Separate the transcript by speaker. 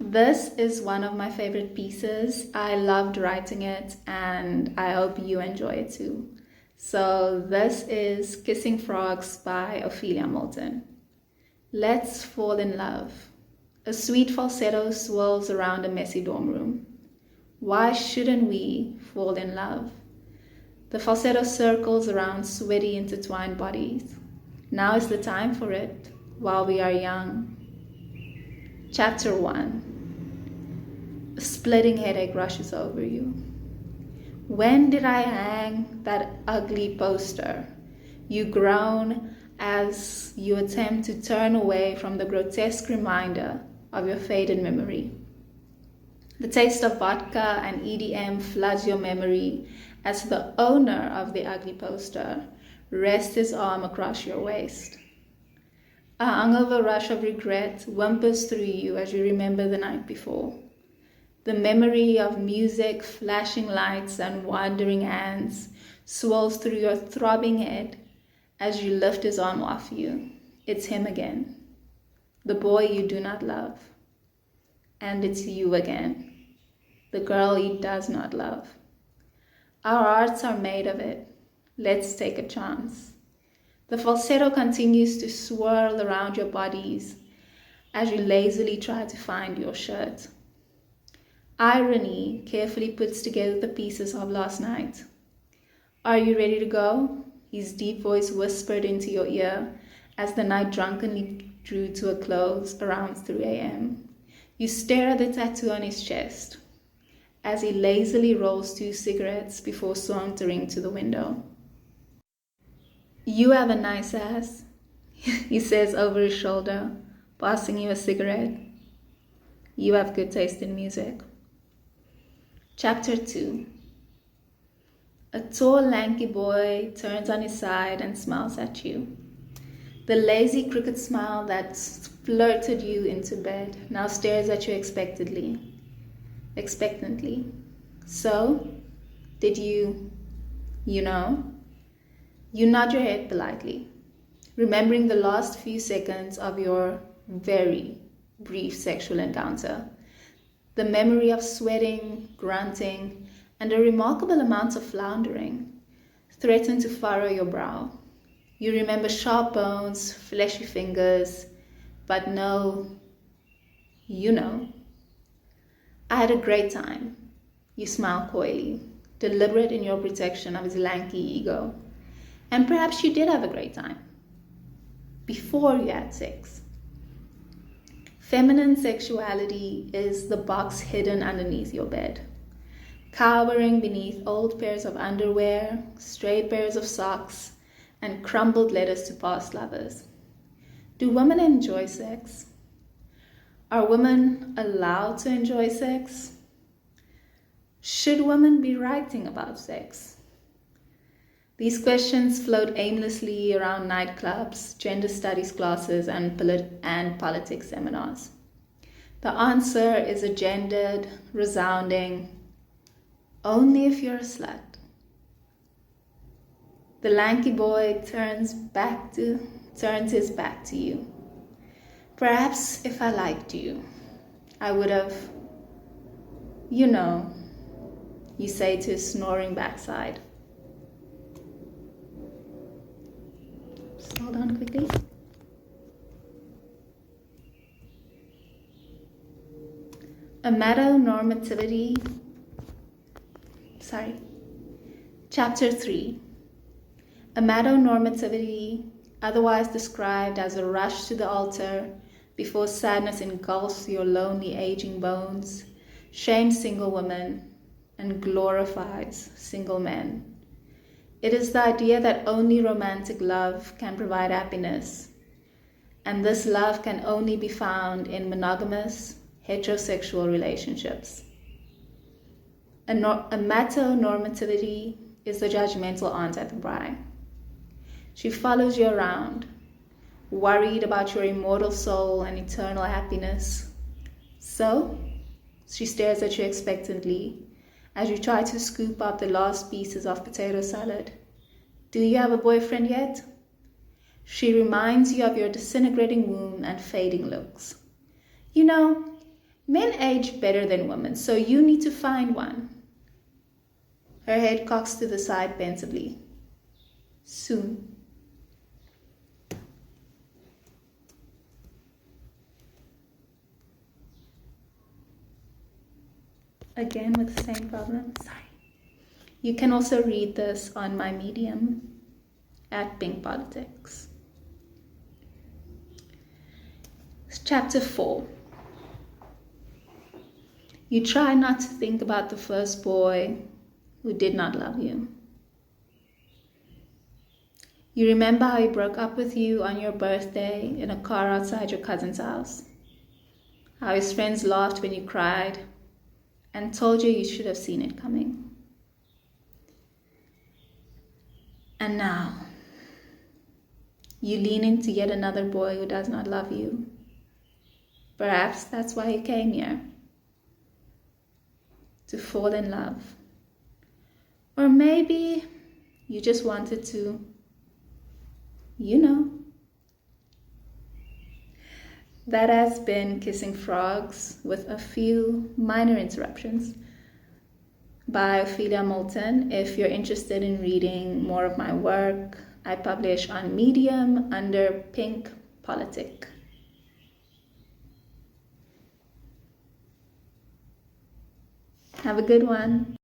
Speaker 1: This is one of my favorite pieces. I loved writing it and I hope you enjoy it too. So, this is Kissing Frogs by Ophelia Milton. Let's fall in love. A sweet falsetto swirls around a messy dorm room. Why shouldn't we fall in love? The falsetto circles around sweaty, intertwined bodies. Now is the time for it, while we are young. Chapter 1. A splitting headache rushes over you. When did I hang that ugly poster? You groan as you attempt to turn away from the grotesque reminder of your faded memory. The taste of vodka and EDM floods your memory as the owner of the ugly poster rests his arm across your waist. A hungover rush of regret whimpers through you as you remember the night before. The memory of music, flashing lights, and wandering hands swirls through your throbbing head as you lift his arm off you. It's him again, the boy you do not love. And it's you again, the girl he does not love. Our hearts are made of it. Let's take a chance. The falsetto continues to swirl around your bodies as you lazily try to find your shirt. Irony carefully puts together the pieces of last night. Are you ready to go? His deep voice whispered into your ear as the night drunkenly drew to a close around 3 a.m. You stare at the tattoo on his chest as he lazily rolls 2 cigarettes before sauntering to the window. You have a nice ass, he says over his shoulder, passing you a cigarette. You have good taste in music. Chapter 2. A tall, lanky boy turns on his side and smiles at you. The lazy, crooked smile that flirted you into bed now stares at you expectantly. So, did you know? You nod your head politely, remembering the last few seconds of your very brief sexual encounter. The memory of sweating, grunting, and a remarkable amount of floundering threaten to furrow your brow. You remember sharp bones, fleshy fingers, but no, you know. I had a great time. You smile coyly, deliberate in your protection of his lanky ego. And perhaps you did have a great time before you had sex. Feminine sexuality is the box hidden underneath your bed, cowering beneath old pairs of underwear, stray pairs of socks, and crumbled letters to past lovers. Do women enjoy sex? Are women allowed to enjoy sex? Should women be writing about sex? These questions float aimlessly around nightclubs, gender studies classes, and politics seminars. The answer is a gendered, resounding, only if you're a slut. The lanky boy turns his back to you. Perhaps if I liked you, I would have, you say to his snoring backside. Just hold on quickly. Chapter 3. Amatonormativity, otherwise described as a rush to the altar before sadness engulfs your lonely aging bones, shames single women and glorifies single men. It is the idea that only romantic love can provide happiness, and this love can only be found in monogamous, heterosexual relationships. Amatonormativity is the judgmental aunt at the bride. She follows you around, worried about your immortal soul and eternal happiness. So, she stares at you expectantly as you try to scoop up the last pieces of potato salad. Do you have a boyfriend yet? She reminds you of your disintegrating womb and fading looks. Men age better than women, so you need to find one. Her head cocks to the side pensively. Soon. Again with the same problem. Sorry. You can also read this on my Medium at Pink Politics. Chapter 4. You try not to think about the first boy who did not love you. You remember how he broke up with you on your birthday in a car outside your cousin's house. How his friends laughed when you cried and told you should have seen it coming. And now, you lean into yet another boy who does not love you. Perhaps that's why you came here. To fall in love. Or maybe you just wanted to, That has been Kissing Frogs with a few minor interruptions by Ophelia Milton. If you're interested in reading more of my work, I publish on Medium under Pink Politic. Have a good one.